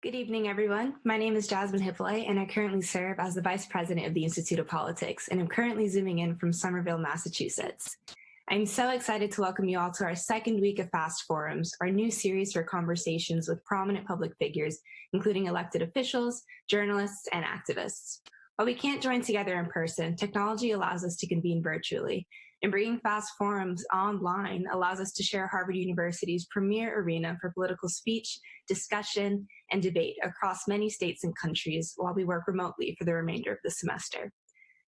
Good evening, everyone. My name is Jasmine Hippolyte, and I currently serve as the Vice President of the Institute of Politics, and I'm currently zooming in from Somerville, Massachusetts. I'm so excited to welcome you all to our second week of FAST Forums, our new series for conversations with prominent public figures, including elected officials, journalists, and activists. While we can't join together in person, technology allows us to convene virtually, and bringing FAST Forums online allows us to share Harvard University's premier arena for political speech, discussion, and debate across many states and countries while we work remotely for the remainder of the semester.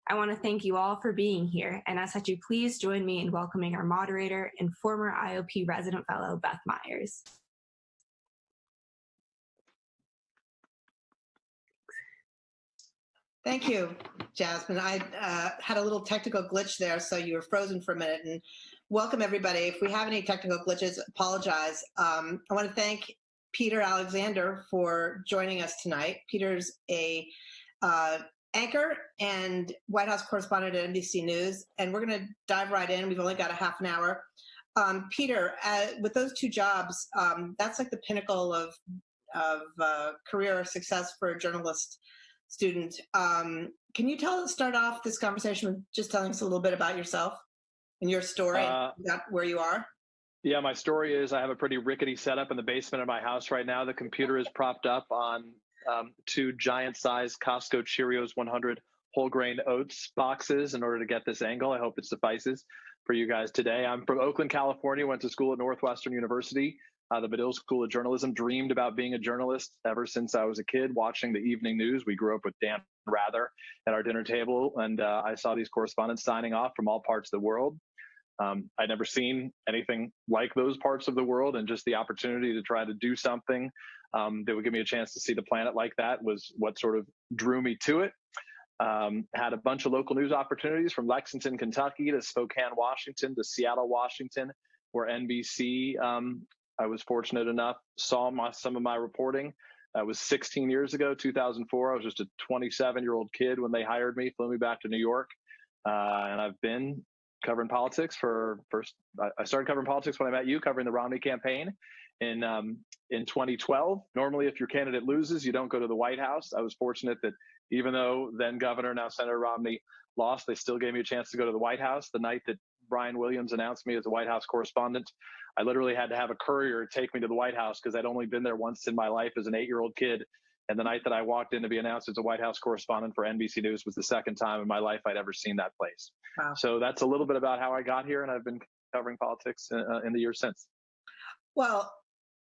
I want to thank you all for being here, and ask that you please join me in welcoming our moderator and former IOP resident fellow, Beth Myers. Thank you, Jasmine. I had a little technical glitch there, so you were frozen for a minute. And welcome, everybody. If we have any technical glitches, apologize. I want to thank Peter Alexander for joining us tonight. Peter's a anchor and White House correspondent at NBC News, and we're going to dive right in. We've only got a half an hour. Peter, with those two jobs, that's like the pinnacle of career success for a journalist student. Can you start off this conversation with just telling us a little bit about yourself and your story, about where you are? Yeah, my story is I have a pretty rickety setup in the basement of my house right now. The computer is propped up on two giant-sized Costco Cheerios 100 whole grain oats boxes in order to get this angle. I hope it suffices for you guys today. I'm from Oakland, California, went to school at Northwestern University, the Medill School of Journalism, dreamed about being a journalist ever since I was a kid, watching the evening news. We grew up with Dan Rather at our dinner table, and I saw these correspondents signing off from all parts of the world. I'd never seen anything like those parts of the world, and just the opportunity to try to do something that would give me a chance to see the planet like that was what sort of drew me to it. Had a bunch of local news opportunities from Lexington, Kentucky to Spokane, Washington to Seattle, Washington, where NBC, I was fortunate enough, saw some of my reporting. That was 16 years ago, 2004. I was just a 27-year-old kid when they hired me, flew me back to New York. And I've been covering politics I started covering politics when I met you, covering the Romney campaign in 2012. Normally, if your candidate loses, you don't go to the White House. I was fortunate that even though then Governor, now Senator Romney lost, they still gave me a chance to go to the White House. The night that Brian Williams announced me as a White House correspondent, I literally had to have a courier take me to the White House because I'd only been there once in my life as an 8-year-old kid. And the night that I walked in to be announced as a White House correspondent for NBC News was the second time in my life I'd ever seen that place. Wow. So that's a little bit about how I got here, and I've been covering politics in the years since. Well,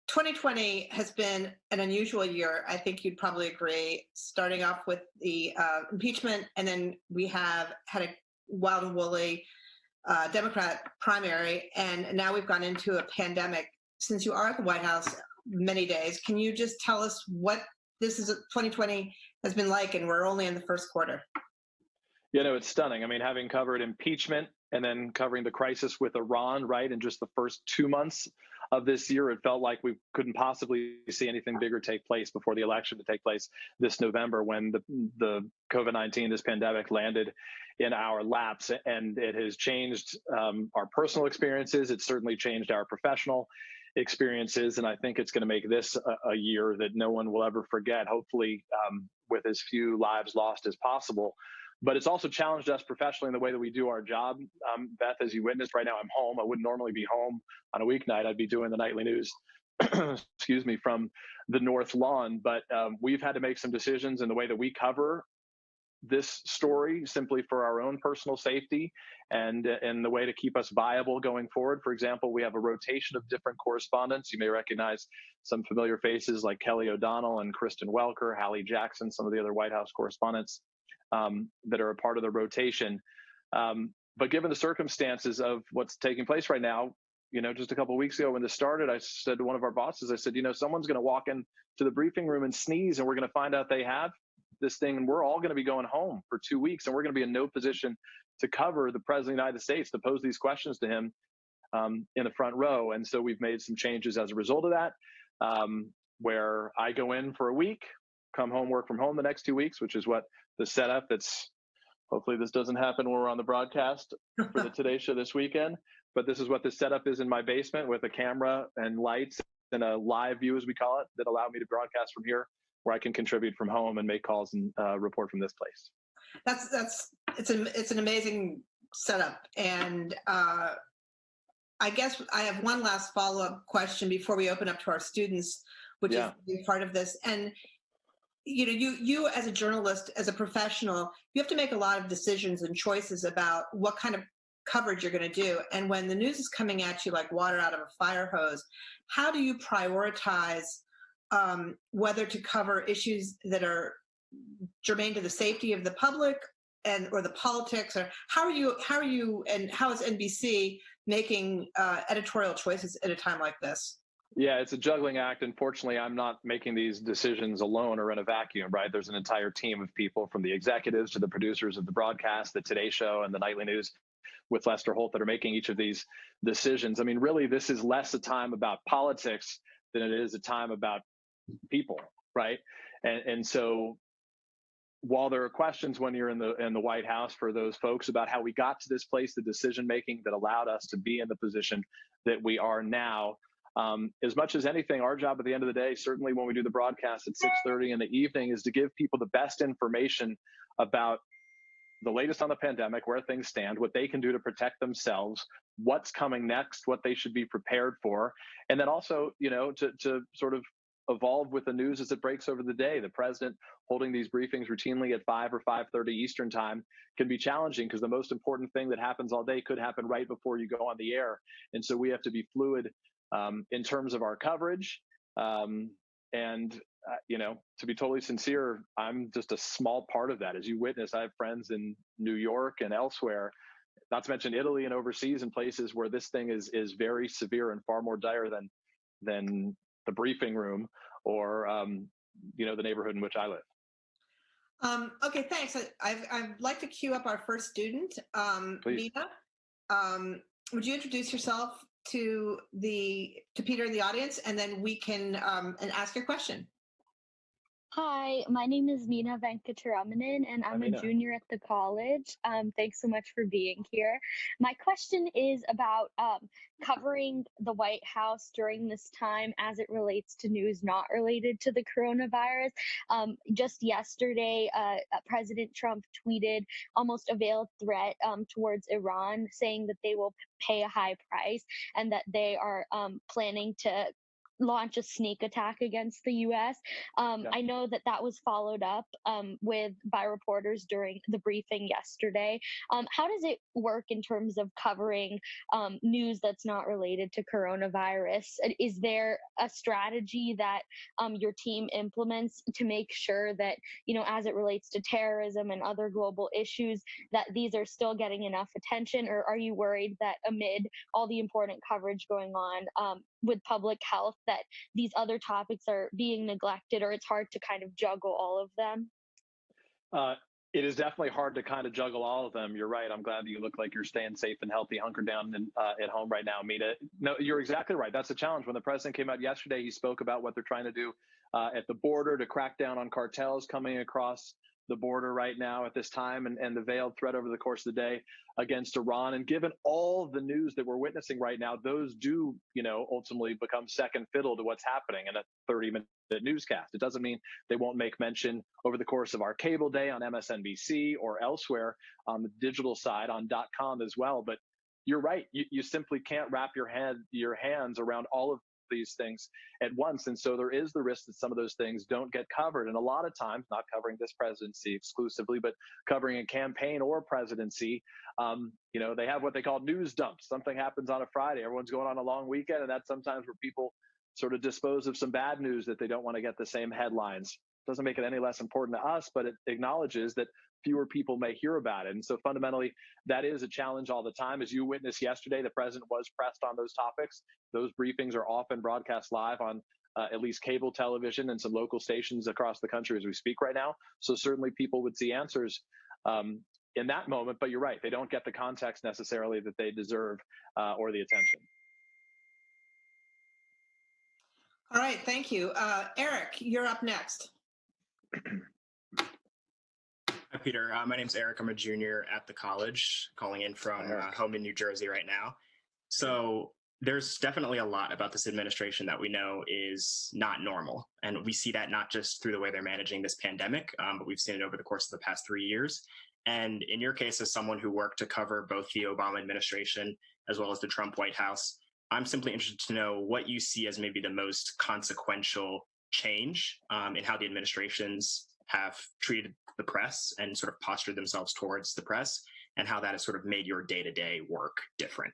2020 has been an unusual year. I think you'd probably agree, starting off with the impeachment, and then we have had a wild and woolly Democrat primary, and now we've gone into a pandemic. Since you are at the White House many days, can you just tell us what 2020 has been like, and we're only in the first quarter? Yeah, no, it's stunning. I mean, having covered impeachment and then covering the crisis with Iran, right, in just the first 2 months of this year, it felt like we couldn't possibly see anything bigger take place before the election to take place this November, when the COVID-19, this pandemic, landed in our laps. And it has changed our personal experiences. It's certainly changed our professional experiences. And I think it's going to make this a year that no one will ever forget, hopefully with as few lives lost as possible. But it's also challenged us professionally in the way that we do our job. Beth, as you witnessed, right now I'm home. I wouldn't normally be home on a weeknight. I'd be doing the nightly news, excuse me, from the North Lawn. But we've had to make some decisions in the way that we cover this story, simply for our own personal safety and the way to keep us viable going forward. For example, we have a rotation of different correspondents. You may recognize some familiar faces like Kelly O'Donnell and Kristen Welker, Hallie Jackson, some of the other White House correspondents that are a part of the rotation. But given the circumstances of what's taking place right now, just a couple of weeks ago when this started, I said to one of our bosses, I said, someone's going to walk into the briefing room and sneeze, and we're going to find out they have this thing, and we're all going to be going home for 2 weeks, and we're going to be in no position to cover the President of the United States, to pose these questions to him in the front row. And so we've made some changes as a result of that, where I go in for a week, come home, work from home the next 2 weeks, which is what the setup that's, hopefully this doesn't happen when we're on the broadcast for the Today Show this weekend, but this is what the setup is in my basement, with a camera and lights and a live view, as we call it, that allow me to broadcast from here where I can contribute from home and make calls and report from this place. It's an amazing setup. And I guess I have one last follow-up question before we open up to our students, which is part of this. And you as a journalist, as a professional, you have to make a lot of decisions and choices about what kind of coverage you're going to do. And when the news is coming at you like water out of a fire hose, how do you prioritize whether to cover issues that are germane to the safety of the public or the politics, or how are you and how is NBC making editorial choices at a time like this? Yeah, it's a juggling act. Unfortunately, I'm not making these decisions alone or in a vacuum, right? There's an entire team of people, from the executives to the producers of the broadcast, the Today Show, and the Nightly News with Lester Holt, that are making each of these decisions. I mean, really, this is less a time about politics than it is a time about people, right? And so while there are questions when you're in the White House for those folks about how we got to this place, the decision making that allowed us to be in the position that we are now, as much as anything, our job at the end of the day, certainly when we do the broadcast at 6:30 in the evening, is to give people the best information about the latest on the pandemic, where things stand, what they can do to protect themselves, what's coming next, what they should be prepared for, and then also, to sort of evolve with the news as it breaks over the day. The president holding these briefings routinely at 5 or 5:30 Eastern time can be challenging, because the most important thing that happens all day could happen right before you go on the air. And so we have to be fluid in terms of our coverage. To be totally sincere, I'm just a small part of that. As you witness, I have friends in New York and elsewhere, not to mention Italy and overseas, and places where this thing is very severe and far more dire than the briefing room or the neighborhood in which I live. Okay, thanks. I'd like to queue up our first student, Please. Mina. Would you introduce yourself to Peter in the audience, and then we can and ask your question. Hi, my name is Meena Venkataramanan, and I'm a junior at the college. Thanks so much for being here. My question is about covering the White House during this time as it relates to news not related to the coronavirus. Just yesterday, President Trump tweeted almost a veiled threat towards Iran, saying that they will pay a high price and that they are planning to launch a sneak attack against the U.S. I know that was followed up by reporters during the briefing yesterday. How does it work in terms of covering news that's not related to coronavirus? Is there a strategy that your team implements to make sure that, as it relates to terrorism and other global issues, that these are still getting enough attention? Or are you worried that amid all the important coverage going on with public health, that these other topics are being neglected, or it's hard to kind of juggle all of them? It is definitely hard to kind of juggle all of them. You're right. I'm glad that you look like you're staying safe and healthy, hunkered down at home right now, Mina. No, you're exactly right. That's a challenge. When the president came out yesterday, he spoke about what they're trying to do at the border to crack down on cartels coming across the border right now at this time, and the veiled threat over the course of the day against Iran. And given all the news that we're witnessing right now, those do, ultimately become second fiddle to what's happening in a 30-minute newscast. It doesn't mean they won't make mention over the course of our cable day on MSNBC or elsewhere on the digital side on .com as well. But you're right. You simply can't wrap your hands around all of these things at once. And so there is the risk that some of those things don't get covered. And a lot of times, not covering this presidency exclusively, but covering a campaign or presidency, they have what they call news dumps. Something happens on a Friday, everyone's going on a long weekend, and that's sometimes where people sort of dispose of some bad news that they don't want to get the same headlines. Doesn't make it any less important to us, but it acknowledges that fewer people may hear about it. And so fundamentally, that is a challenge all the time. As you witnessed yesterday, the president was pressed on those topics. Those briefings are often broadcast live on at least cable television and some local stations across the country as we speak right now. So certainly people would see answers in that moment, but you're right. They don't get the context necessarily that they deserve or the attention. All right, thank you. Eric, you're up next. Hi, Peter. My name's Eric. I'm a junior at the college, calling in from home in New Jersey right now. So There's definitely a lot about this administration that we know is not normal. And we see that not just through the way they're managing this pandemic, but we've seen it over the course of the past 3 years. And in your case, as someone who worked to cover both the Obama administration as well as the Trump White House, I'm simply interested to know what you see as maybe the most consequential change in how the administrations have treated the press and sort of postured themselves towards the press, and how that has sort of made your day-to-day work different.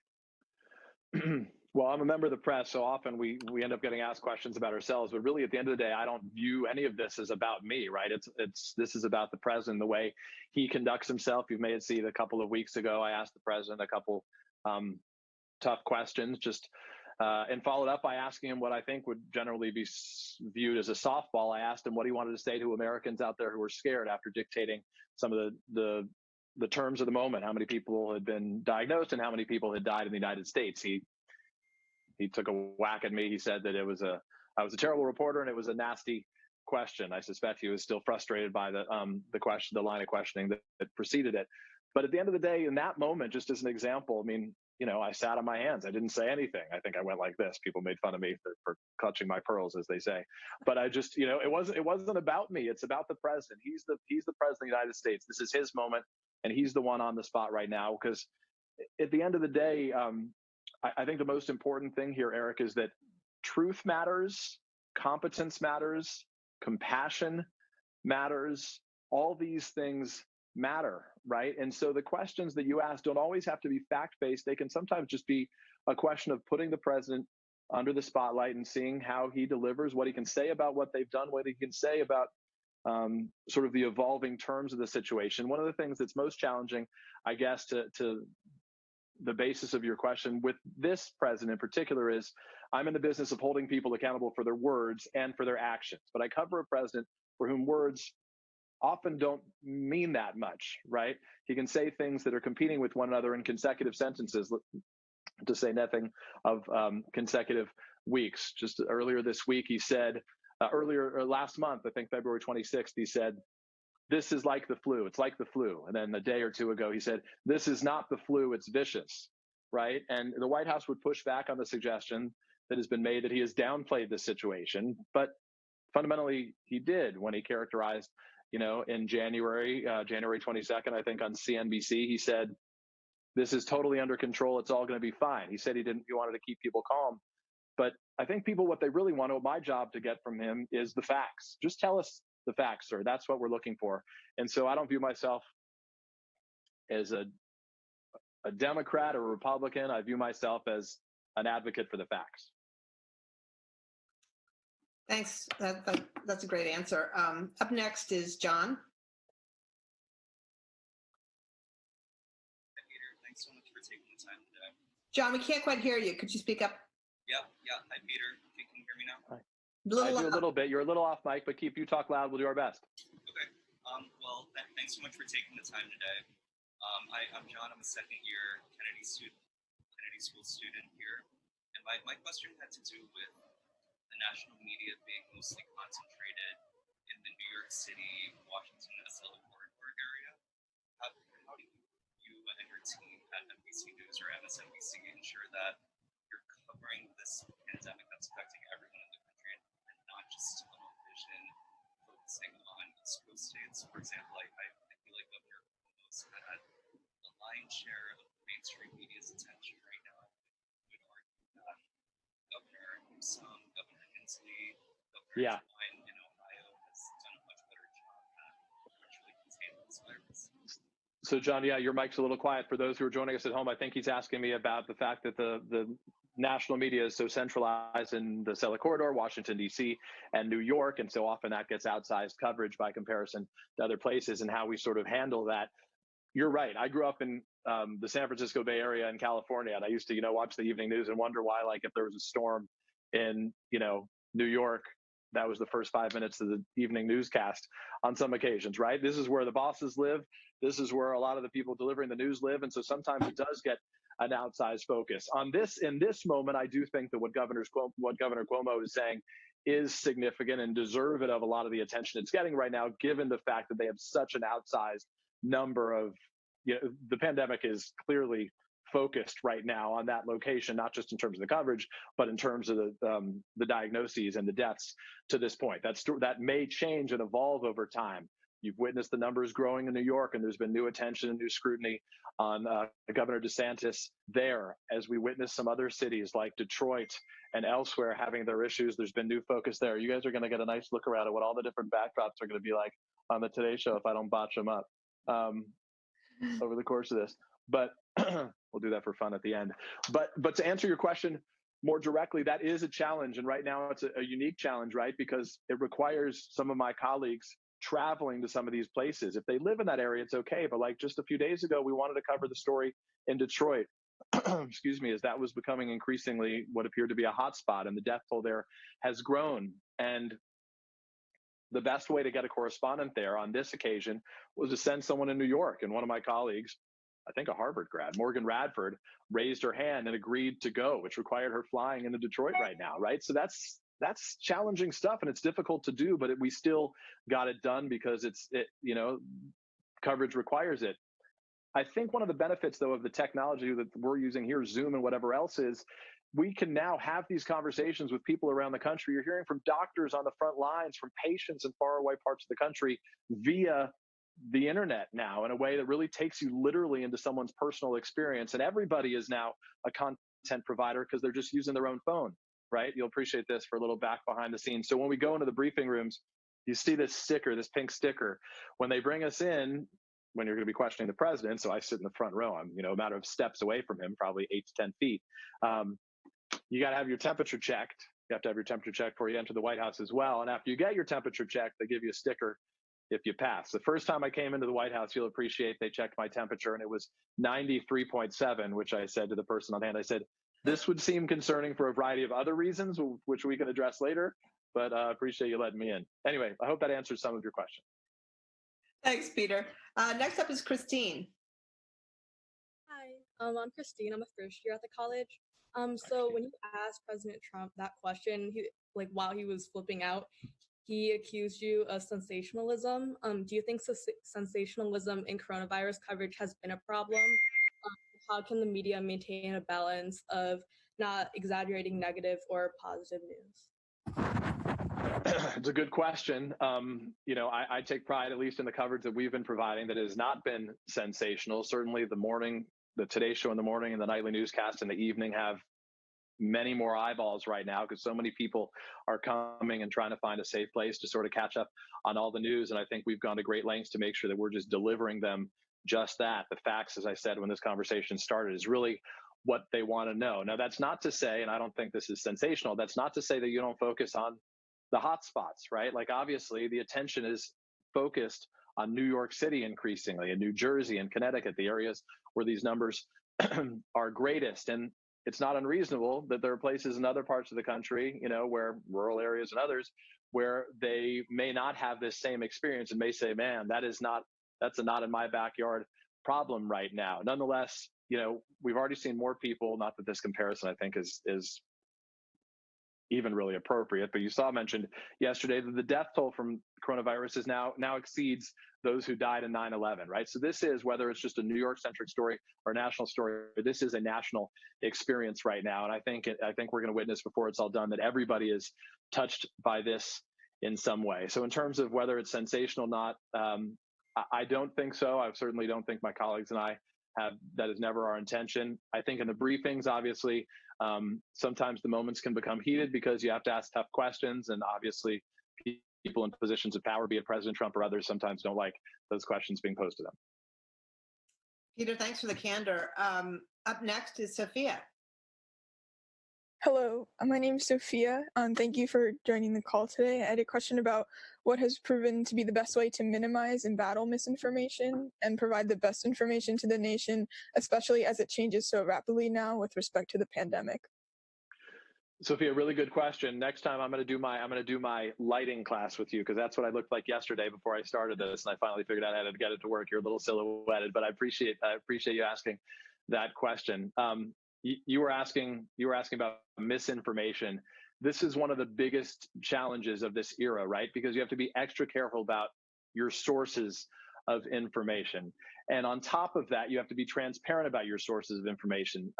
Well, I'm a member of the press, so often we end up getting asked questions about ourselves. But really, at the end of the day, I don't view any of this as about me, right? This is about the president, the way he conducts himself. You may have seen a couple of weeks ago, I asked the president a couple tough questions, and followed up by asking him what I think would generally be viewed as a softball. I asked him what he wanted to say to Americans out there who were scared after dictating some of the terms of the moment, how many people had been diagnosed and how many people had died in the United States. He took a whack at me. He said that I was a terrible reporter and it was a nasty question. I suspect he was still frustrated by the line of questioning that preceded it. But at the end of the day, in that moment, just as an example, I mean, I sat on my hands. I didn't say anything. I think I went like this. People made fun of me for clutching my pearls, as they say. But I just, it wasn't about me. It's about the president. He's the president of the United States. This is his moment, and he's the one on the spot right now. Because at the end of the day, I think the most important thing here, Eric, is that truth matters, competence matters, compassion matters. All these things matter, right? And so the questions that you ask don't always have to be fact-based. They can sometimes just be a question of putting the president under the spotlight and seeing how he delivers, what he can say about what they've done, what he can say about sort of the evolving terms of the situation. One of the things that's most challenging, I guess, to the basis of your question with this president in particular is I'm in the business of holding people accountable for their words and for their actions. But I cover a president for whom words often don't mean that much, right? He can say things that are competing with one another in consecutive sentences, to say nothing of consecutive weeks. Just earlier this week, he said, last month, I think February 26th, he said, "This is like the flu. It's like the flu." And then a day or two ago, he said, "This is not the flu. It's vicious," right? And the White House would push back on the suggestion that has been made that he has downplayed the situation. But fundamentally, he did when he characterized, in January 22nd, I think on CNBC, he said, "This is totally under control. It's all going to be fine." He said he wanted to keep people calm. But I think people, what they really want, my job to get from him is the facts. Just tell us the facts, sir. That's what we're looking for. And so I don't view myself as a Democrat or a Republican. I view myself as an advocate for the facts. Thanks. That's a great answer. Up next is John. Hi, Peter. Thanks so much for taking the time today. John, we can't quite hear you. Could you speak up? Yeah. Hi, Peter. Can you hear me now? Hi. I do a little bit. You're a little off mic, but you talk loud. We'll do our best. Okay. Well, thanks so much for taking the time today. I'm John. I'm a second-year Kennedy School student here, and my question had to do with the national media being mostly concentrated in the New York City, Washington, Minnesota corridor area. How do you and your team at NBC News or MSNBC ensure that you're covering this pandemic that's affecting everyone in the country and not just tunnel vision focusing on East Coast states? For example, I feel like Governor Cuomo's had a lion's share of mainstream media's attention right now. I would argue that Governor Newsom, Governor Inslee, Governor Wine in Ohio has done a much better job at actually containing this virus. So, John, your mic's a little quiet. For those who are joining us at home, I think he's asking me about the fact that the national media is so centralized in the Select Corridor, Washington, D.C., and New York, and so often that gets outsized coverage by comparison to other places, and how we sort of handle that. You're right. I grew up in the San Francisco Bay Area in California, and I used to, watch the evening news and wonder why, like, if there was a storm in, New York, that was the first 5 minutes of the evening newscast on some occasions, right? This is where the bosses live. This is where a lot of the people delivering the news live. And so sometimes it does get an outsized focus on this. In this moment, I do think that what Governor Cuomo is saying is significant and deserving of a lot of the attention it's getting right now, given the fact that they have such an outsized number of, the pandemic is clearly focused right now on that location, not just in terms of the coverage, but in terms of the diagnoses and the deaths to this point. That may change and evolve over time. You've witnessed the numbers growing in New York, and there's been new attention and new scrutiny on Governor DeSantis there, as we witness some other cities like Detroit and elsewhere having their issues. There's been new focus there. You guys are going to get a nice look around at what all the different backdrops are going to be like on the Today Show if I don't botch them up over the course of this. But we'll do that for fun at the end. But to answer your question more directly, that is a challenge. And right now it's a unique challenge, right? Because it requires some of my colleagues traveling to some of these places. If they live in that area, it's okay. But like just a few days ago, we wanted to cover the story in Detroit, excuse me, as that was becoming increasingly what appeared to be a hotspot, and the death toll there has grown. And the best way to get a correspondent there on this occasion was to send someone in New York. And one of my colleagues, I think a Harvard grad, Morgan Radford, raised her hand and agreed to go, which required her flying into Detroit right now, right? So that's challenging stuff, and it's difficult to do, but we still got it done because coverage requires it. I think one of the benefits, though, of the technology that we're using here, Zoom and whatever else, is we can now have these conversations with people around the country. You're hearing from doctors on the front lines, from patients in faraway parts of the country via the internet now in a way that really takes you literally into someone's personal experience. And everybody is now a content provider because they're just using their own phone, right? You'll appreciate this for a little back behind the scenes. So when we go into the briefing rooms, you see this sticker, this pink sticker. When they bring us in, when you're going to be questioning the president, so I sit in the front row, I'm a matter of steps away from him, probably 8 to 10 feet. You got to have your temperature checked. You have to have your temperature checked before you enter the White House as well. And after you get your temperature checked, they give you a sticker if you pass. The first time I came into the White House, you'll appreciate, they checked my temperature and it was 93.7, which I said to the person on hand, I said, this would seem concerning for a variety of other reasons, which we can address later, but I appreciate you letting me in. Anyway, I hope that answers some of your question. Thanks, Peter. Next up is Christine. Hi, I'm Christine. I'm a first year at the college. So when you asked President Trump that question, while he was flipping out, he accused you of sensationalism. Do you think sensationalism in coronavirus coverage has been a problem? How can the media maintain a balance of not exaggerating negative or positive news? It's a good question. I take pride, at least in the coverage that we've been providing, that has not been sensational. Certainly the Today Show in the morning and the nightly newscast in the evening have many more eyeballs right now because so many people are coming and trying to find a safe place to sort of catch up on all the news. And I think we've gone to great lengths to make sure that we're just delivering them just that. The facts, as I said when this conversation started, is really what they want to know. Now, that's not to say, and I don't think this is sensational, that's not to say that you don't focus on the hot spots, right? Like obviously the attention is focused on New York City increasingly, and New Jersey and Connecticut, the areas where these numbers are greatest. And it's not unreasonable that there are places in other parts of the country, where rural areas and others, where they may not have this same experience and may say, man, that's a not in my backyard problem right now. Nonetheless, we've already seen more people, not that this comparison I think is even really appropriate, but you saw mentioned yesterday that the death toll from coronavirus is now exceeds those who died in 9/11, right? So this is, whether it's just a New York centric story or a national story, this is a national experience right now. And I think we're going to witness before it's all done that everybody is touched by this in some way. So in terms of whether it's sensational or not, I don't think so. I certainly don't think my colleagues and I have. That is never our intention. I think in the briefings, obviously, sometimes the moments can become heated because you have to ask tough questions, and obviously people in positions of power, be it President Trump or others, sometimes don't like those questions being posed to them. Peter, thanks for the candor. Up next is Sophia. Hello, my name is Sophia. Thank you for joining the call today. I had a question about what has proven to be the best way to minimize and battle misinformation and provide the best information to the nation, especially as it changes so rapidly now with respect to the pandemic. Sophia, really good question. Next time I'm going to do my lighting class with you, because that's what I looked like yesterday before I started this, and I finally figured out how to get it to work. You're a little silhouetted, but I appreciate you asking that question. You were asking about misinformation. This is one of the biggest challenges of this era, right? Because you have to be extra careful about your sources of information. And on top of that, you have to be transparent about your sources of information.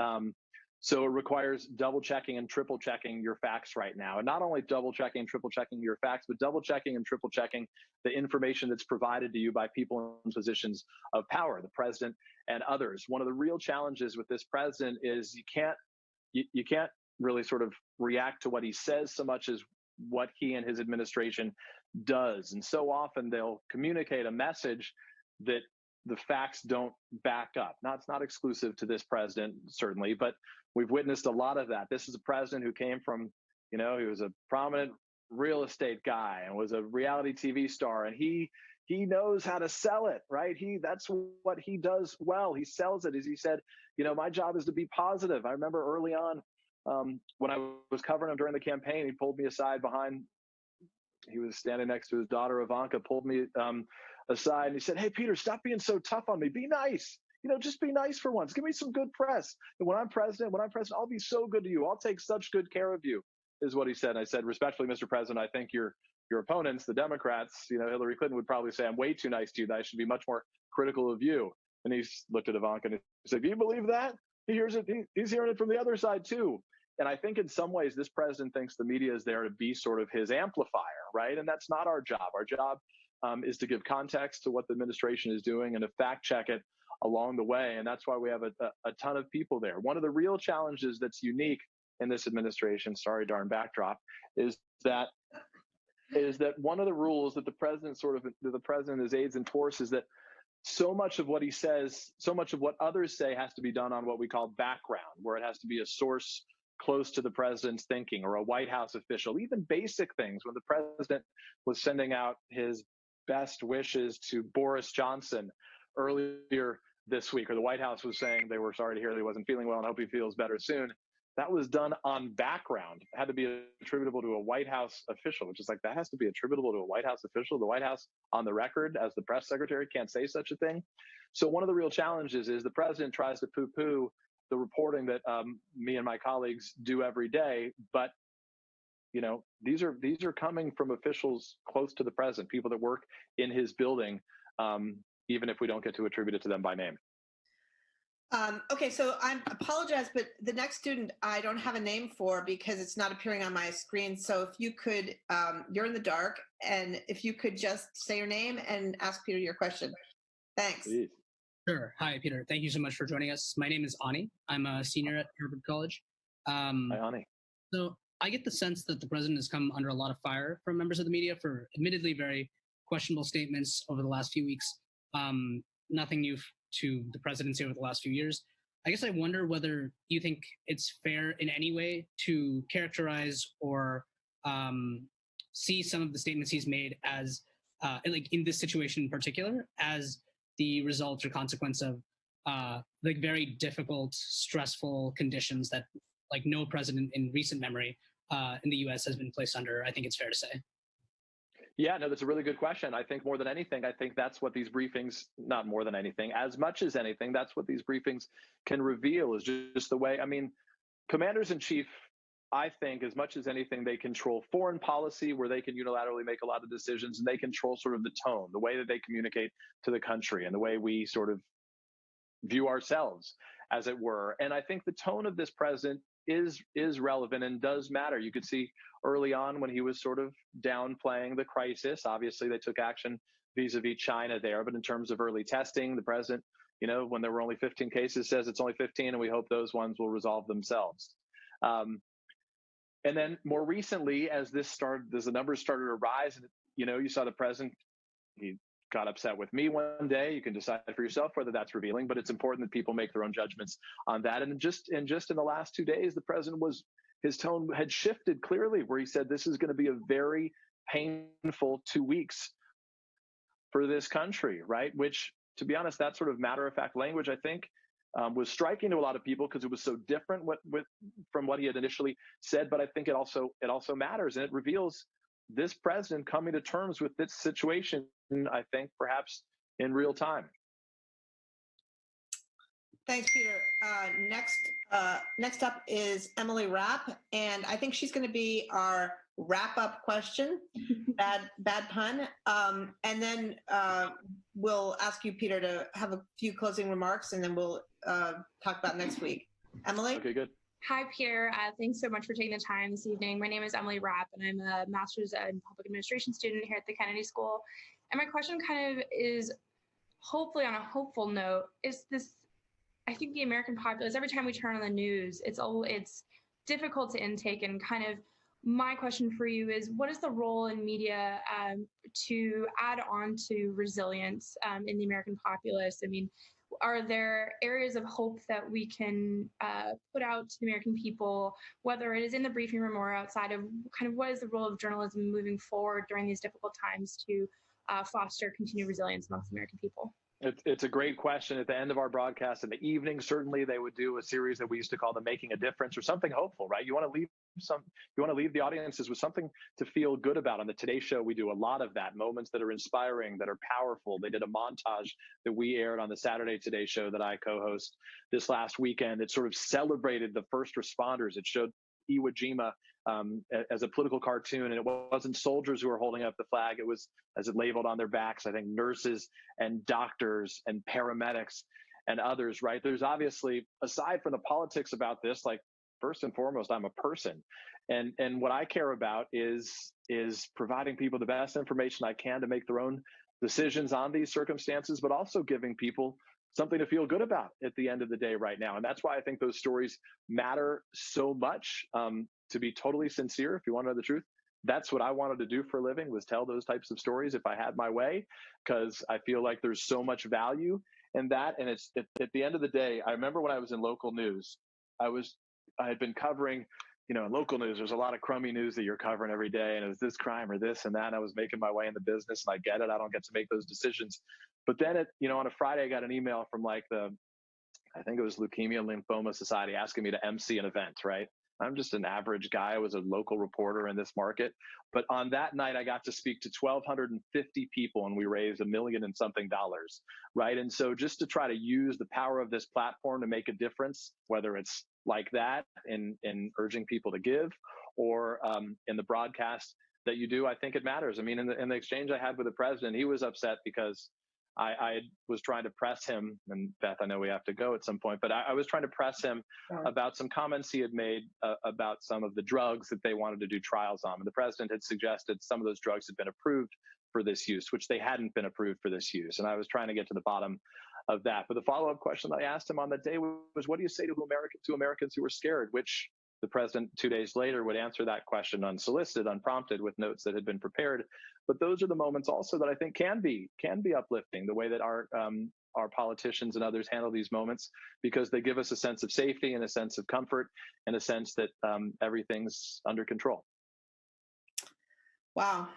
So it requires double checking and triple checking your facts right now. And not only double checking and triple checking your facts, but double checking and triple checking the information that's provided to you by people in positions of power, the president and others. One of the real challenges with this president is you can't really sort of react to what he says so much as what he and his administration does. And so often they'll communicate a message that the facts don't back up. Now, it's not exclusive to this president, certainly, but we've witnessed a lot of that. This is a president who came from, he was a prominent real estate guy and was a reality TV star, and he knows how to sell it, right? That's what he does well. He sells it. As he said, my job is to be positive. I remember early on when I was covering him during the campaign, he pulled me aside he was standing next to his daughter, Ivanka, pulled me aside and he said, "Hey, Peter, stop being so tough on me. Be nice. Just be nice for once. Give me some good press. And when I'm president, I'll be so good to you. I'll take such good care of you," is what he said. And I said, "Respectfully, Mr. President, I think your opponents, the Democrats, Hillary Clinton would probably say I'm way too nice to you, that I should be much more critical of you." And he looked at Ivanka and he said, "Do you believe that?" He hears it. He's hearing it from the other side too. And I think in some ways, this president thinks the media is there to be sort of his amplifier, right? And that's not our job. Our job is to give context to what the administration is doing and to fact check it along the way. And that's why we have a ton of people there. One of the real challenges that's unique in this administration, sorry, darn backdrop, is that one of the rules that the president and his aides enforce is that so much of what he says, so much of what others say has to be done on what we call background, where it has to be a source close to the president's thinking or a White House official, even basic things. When the president was sending out his best wishes to Boris Johnson earlier this week, or the White House was saying they were sorry to hear that he wasn't feeling well and hope he feels better soon, that was done on background. It had to be attributable to a White House official, which is like, that has to be attributable to a White House official. The White House on the record as the press secretary can't say such a thing. So one of the real challenges is the president tries to poo-poo the reporting that me and my colleagues do every day, but these are coming from officials close to the president, people that work in his building, even if we don't get to attribute it to them by name. Okay, so I apologize, but the next student I don't have a name for because it's not appearing on my screen. So if you could, you're in the dark, and if you could just say your name and ask Peter your question. Thanks. Please. Sure. Hi, Peter. Thank you so much for joining us. My name is Ani. I'm a senior at Harvard College. Hi, Ani. So I get the sense that the president has come under a lot of fire from members of the media for admittedly very questionable statements over the last few weeks. Nothing new to the presidency over the last few years. I guess I wonder whether you think it's fair in any way to characterize or see some of the statements he's made as, like in this situation in particular, as the result or consequence of like very difficult, stressful conditions that like no president in recent memory in the U.S. has been placed under. I think it's fair to say. Yeah, no, that's a really good question. I think more than anything, I think that's what these briefings, not more than anything, as much as anything, that's what these briefings can reveal is just the way, commanders in chief, I think as much as anything, they control foreign policy where they can unilaterally make a lot of decisions, and they control sort of the tone, the way that they communicate to the country and the way we sort of view ourselves, as it were. And I think the tone of this president is relevant and does matter. You could see early on when he was sort of downplaying the crisis. Obviously, they took action vis-a-vis China there. But in terms of early testing, the president, when there were only 15 cases, says it's only 15, and we hope those ones will resolve themselves. And then more recently, as the numbers started to rise, and you saw the president, he got upset with me one day. You can decide for yourself whether that's revealing, but it's important that people make their own judgments on that. And just in the last 2 days, the president his tone had shifted clearly, where he said this is going to be a very painful 2 weeks for this country, right? Which, to be honest, that sort of matter-of-fact language, I think, was striking to a lot of people because it was so different from what he had initially said. But I think it also matters, and it reveals this president coming to terms with this situation, I think, perhaps in real time. Thanks, Peter. Next up is Emily Rapp, and I think she's going to be our wrap-up question. Bad pun. And then we'll ask you, Peter, to have a few closing remarks, and then we'll talk about next week. Emily? Okay, good. Hi, Peter. Thanks so much for taking the time this evening. My name is Emily Rapp, and I'm a master's in public administration student here at the Kennedy School. And my question kind of is, hopefully on a hopeful note, is this, I think the American populace, every time we turn on the news, it's difficult to intake. And kind of my question for you is, what is the role in media to add on to resilience in the American populace? I mean, are there areas of hope that we can put out to the American people, whether it is in the briefing room or outside of, kind of what is the role of journalism moving forward during these difficult times to foster continued resilience amongst the American people? It's a great question. At the end of our broadcast in the evening, certainly they would do a series that we used to call the Making a Difference, or something hopeful, right? You want to leave the audiences with something to feel good about. On the Today Show, we do a lot of that, moments that are inspiring, that are powerful. They did a montage that we aired on the Saturday Today Show that I co-host this last weekend. It sort of celebrated the first responders. It showed Iwo Jima as a political cartoon, and it wasn't soldiers who were holding up the flag. It was, as it labeled on their backs, I think, nurses and doctors and paramedics and others, right? There's obviously, aside from the politics about this, like, first and foremost, I'm a person. And what I care about is providing people the best information I can to make their own decisions on these circumstances, but also giving people something to feel good about at the end of the day right now. And that's why I think those stories matter so much. To be totally sincere, if you want to know the truth, that's what I wanted to do for a living, was tell those types of stories if I had my way, because I feel like there's so much value in that. And it's at the end of the day, I remember when I was in local news, I had been covering, in local news, there's a lot of crummy news that you're covering every day. And it was this crime or this and that. And I was making my way in the business, and I get it. I don't get to make those decisions. But then on a Friday, I got an email from I think it was Leukemia and Lymphoma Society, asking me to MC an event, right? I'm just an average guy. I was a local reporter in this market. But on that night, I got to speak to 1,250 people, and we raised $1 million and something, right? And so just to try to use the power of this platform to make a difference, whether it's like that in urging people to give, or in the broadcast that you do, I think it matters. I mean, in the exchange I had with the president, he was upset because I was trying to press him, and Beth, I know we have to go at some point, but I was trying to press him about some comments he had made about some of the drugs that they wanted to do trials on. And the president had suggested some of those drugs had been approved for this use, which they hadn't been approved for this use. And I was trying to get to the bottom of that. But the follow-up question that I asked him on that day was, what do you say to Americans who were scared? Which the president 2 days later would answer that question unsolicited, unprompted, with notes that had been prepared. But those are the moments also that I think can be uplifting, the way that our politicians and others handle these moments, because they give us a sense of safety and a sense of comfort and a sense that everything's under control. Wow.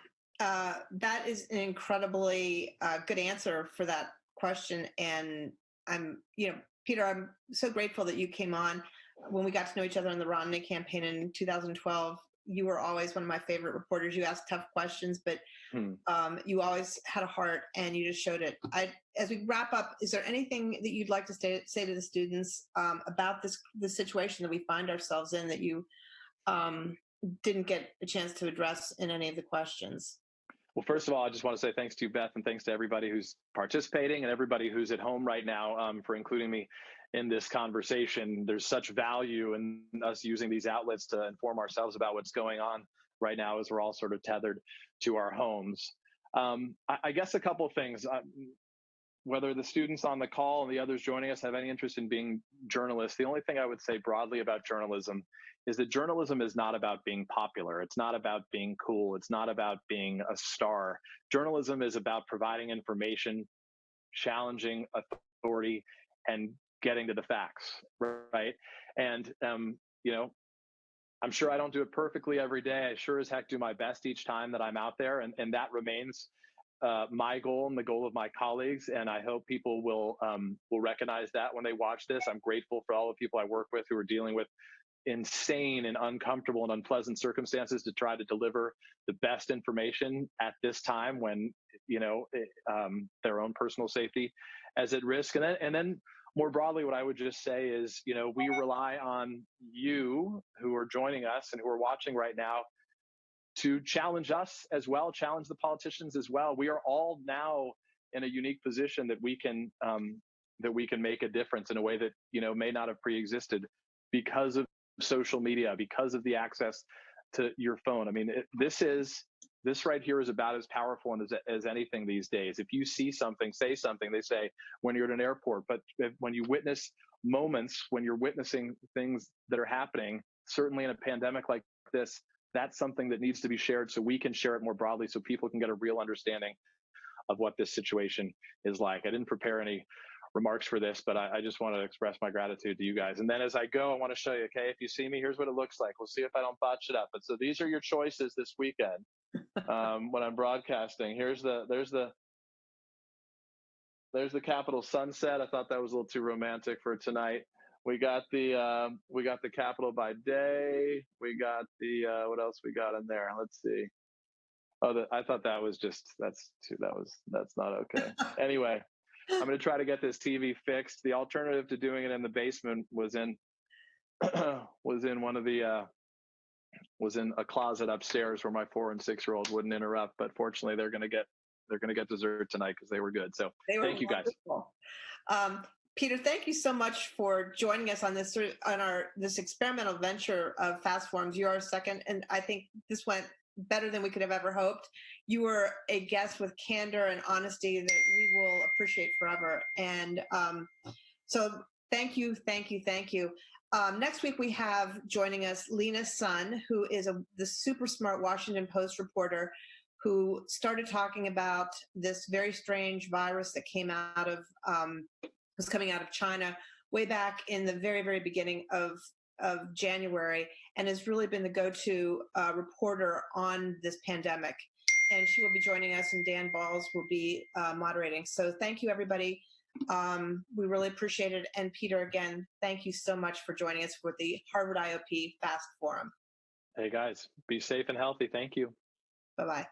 That is an incredibly good answer for that question. And Peter, I'm so grateful that you came on. When we got to know each other in the Romney campaign in 2012, you were always one of my favorite reporters. You asked tough questions, but you always had a heart, and you just showed it. As we wrap up, is there anything that you'd like to say to the students about the situation that we find ourselves in that you didn't get a chance to address in any of the questions? Well, first of all, I just want to say thanks to you, Beth, and thanks to everybody who's participating and everybody who's at home right now for including me in this conversation. There's such value in us using these outlets to inform ourselves about what's going on right now, as we're all sort of tethered to our homes. I guess a couple of things. Whether the students on the call and the others joining us have any interest in being journalists, the only thing I would say broadly about journalism is that journalism is not about being popular. It's not about being cool. It's not about being a star. Journalism is about providing information, challenging authority, and getting to the facts, right? And, I'm sure I don't do it perfectly every day. I sure as heck do my best each time that I'm out there. And that remains my goal and the goal of my colleagues. And I hope people will recognize that when they watch this. I'm grateful for all the people I work with who are dealing with insane and uncomfortable and unpleasant circumstances to try to deliver the best information at this time when, their own personal safety is at risk. And then more broadly, what I would just say is, we rely on you who are joining us and who are watching right now to challenge us as well, challenge the politicians as well. We are all now in a unique position that we can make a difference in a way that may not have pre-existed because of social media, because of the access to your phone. I mean, this right here is about as powerful as anything these days. If you see something, say something. They say when you're at an airport, but when you witness moments, when you're witnessing things that are happening, certainly in a pandemic like this, that's something that needs to be shared so we can share it more broadly so people can get a real understanding of what this situation is like. I didn't prepare any remarks for this, but I just want to express my gratitude to you guys. And then as I go, I want to show you, okay, if you see me, here's what it looks like. We'll see if I don't botch it up. But so these are your choices this weekend when I'm broadcasting. There's the Capitol sunset. I thought that was a little too romantic for tonight. We got the Capitol by day. We got the what else we got in there? Let's see. Oh, I thought that was that's not okay. Anyway, I'm going to try to get this TV fixed. The alternative to doing it in the basement was in was in a closet upstairs where my 4 and 6-year-old wouldn't interrupt. But fortunately, they're going to get dessert tonight because they were good. So thank you guys. Peter, thank you so much for joining us on this this experimental venture of Fast Forums. You are our second, and I think this went better than we could have ever hoped. You were a guest with candor and honesty that we will appreciate forever. And so thank you. Next week, we have joining us Lena Sun, who is the super smart Washington Post reporter who started talking about this very strange virus that was coming out of China way back in the very, very beginning of January, and has really been the go-to reporter on this pandemic. And she will be joining us, and Dan Balls will be moderating. So thank you, everybody. We really appreciate it. And Peter, again, thank you so much for joining us for the Harvard IOP Fast Forum. Hey, guys, be safe and healthy. Thank you. Bye-bye.